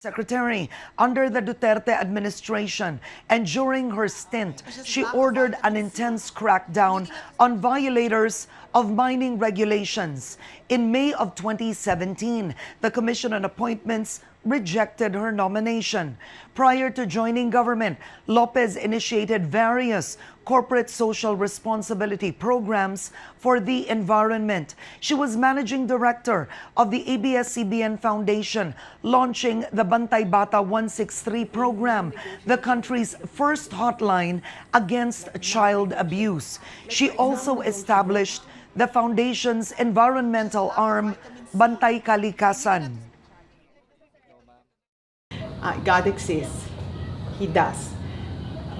Secretary under the Duterte administration, and during her stint, she ordered an intense crackdown on violators of mining regulations. In May of 2017, the Commission on Appointments rejected her nomination. Prior to joining government, Lopez initiated various corporate social responsibility programs for the environment. She was managing director of the ABS-CBN Foundation, launching the Bantay Bata 163 program, the country's first hotline against child abuse. She also established the foundation's environmental arm, Bantay Kalikasan. God exists. He does.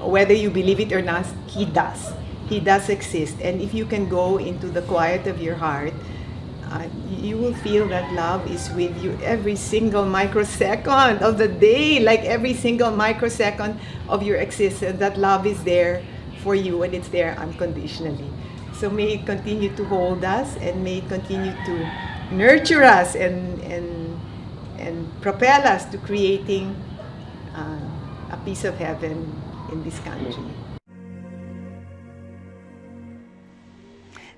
Whether you believe it or not, He does. He does exist. And if you can go into the quiet of your heart, you will feel that love is with you every single microsecond of the day, like every single microsecond of your existence. That love is there for you, and it's there unconditionally. So may it continue to hold us, and may it continue to nurture us and propel us to creating a piece of heaven in this country.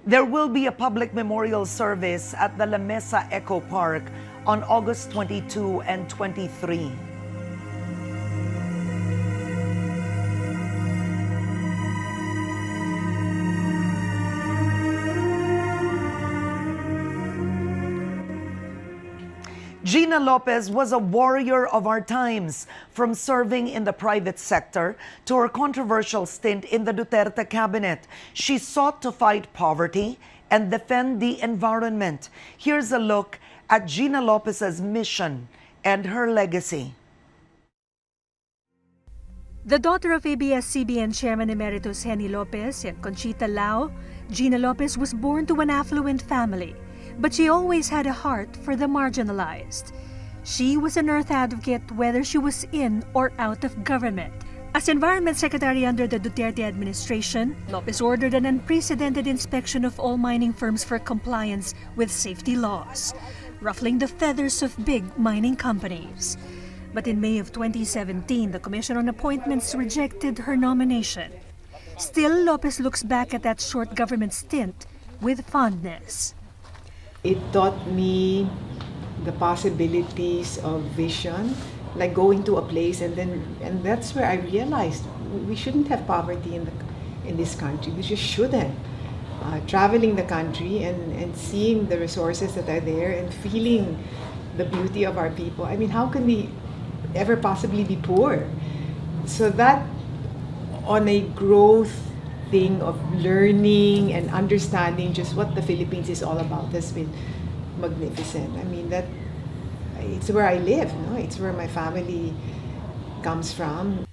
There will be a public memorial service at the La Mesa Eco Park on August 22 and 23. Regina Lopez was a warrior of our times, from serving in the private sector to her controversial stint in the Duterte cabinet. She sought to fight poverty and defend the environment. Here's a look at Regina Lopez's mission and her legacy. The daughter of ABS-CBN Chairman Emeritus Henny Lopez and Conchita Lao, Regina Lopez was born to an affluent family, but she always had a heart for the marginalized. She was an earth advocate whether she was in or out of government. As Environment Secretary under the Duterte administration, Lopez ordered an unprecedented inspection of all mining firms for compliance with safety laws, ruffling the feathers of big mining companies. But in May of 2017, the Commission on Appointments rejected her nomination. Still, Lopez looks back at that short government stint with fondness. It taught me the possibilities of vision, like going to a place and that's where I realized we shouldn't have poverty in this country. We just shouldn't. Traveling the country and seeing the resources that are there and feeling the beauty of our people. I mean, how can we ever possibly be poor? So that on a growth thing of learning and understanding just what the Philippines is all about has been magnificent. I mean, that it's where I live, no? It's where my family comes from.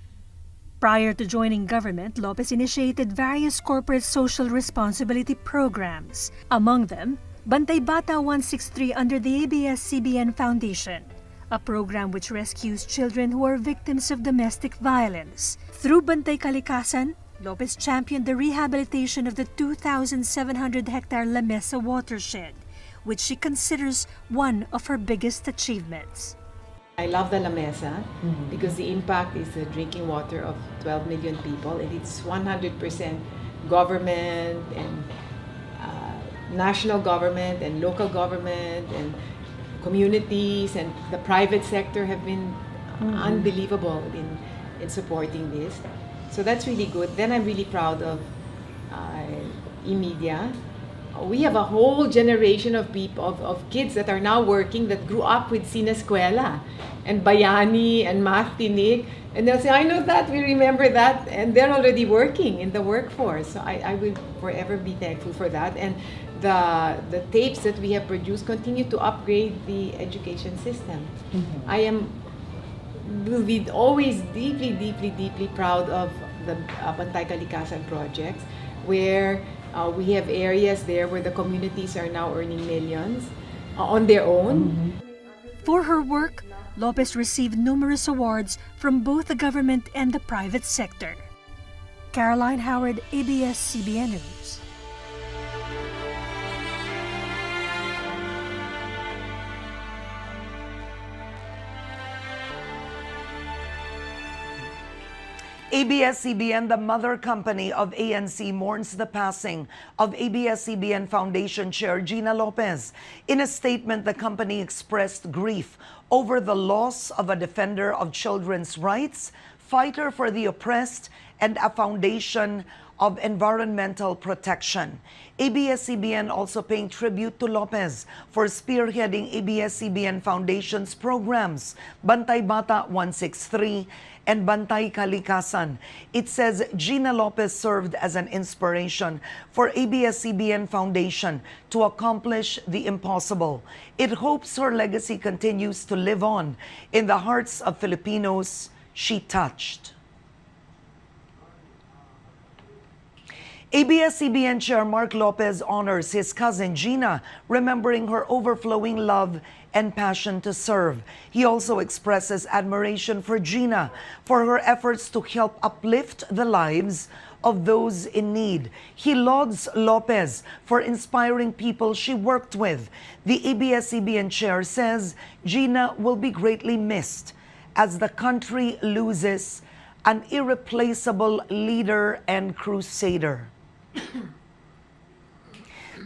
Prior to joining government, Lopez initiated various corporate social responsibility programs. Among them, Bantay Bata 163 under the ABS-CBN Foundation, a program which rescues children who are victims of domestic violence. Through Bantay Kalikasan, Lopez championed the rehabilitation of the 2,700-hectare La Mesa watershed, which she considers one of her biggest achievements. I love the La Mesa because the impact is the drinking water of 12 million people, and it's 100% government and national government and local government and communities, and the private sector have been unbelievable in supporting this. So that's really good. Then I'm really proud of eMedia. We have a whole generation of people, of kids that are now working that grew up with Sineskwela and Bayani and Math Tinig. And they'll say, I know that, we remember that. And they're already working in the workforce. So I will forever be thankful for that. And the tapes that we have produced continue to upgrade the education system. Will be always deeply proud of the Bantay Kalikasan projects, where we have areas there where the communities are now earning millions on their own. For her work, Lopez received numerous awards from both the government and the private sector. Caroline Howard, ABS-CBN News. ABS-CBN, the mother company of ANC, mourns the passing of ABS-CBN Foundation Chair Regina Lopez. In a statement, the company expressed grief over the loss of a defender of children's rights, fighter for the oppressed, and a foundation of environmental protection. ABS-CBN also paying tribute to Lopez for spearheading ABS-CBN Foundation's programs, Bantay Bata 163 and Bantay Kalikasan. It says Regina Lopez served as an inspiration for ABS-CBN Foundation to accomplish the impossible. It hopes her legacy continues to live on in the hearts of Filipinos she touched. ABS-CBN Chair Mark Lopez honors his cousin Gina, remembering her overflowing love and passion to serve. He also expresses admiration for Gina for her efforts to help uplift the lives of those in need. He lauds Lopez for inspiring people she worked with. The ABS-CBN Chair says Gina will be greatly missed as the country loses an irreplaceable leader and crusader.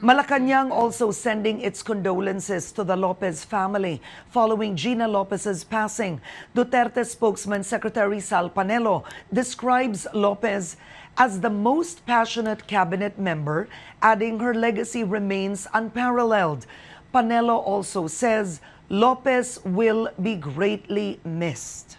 Malacanang also sending its condolences to the Lopez family following Gina Lopez's passing. Duterte spokesman Secretary Sal Panelo describes Lopez as the most passionate cabinet member, adding her legacy remains unparalleled. Panelo also says Lopez will be greatly missed.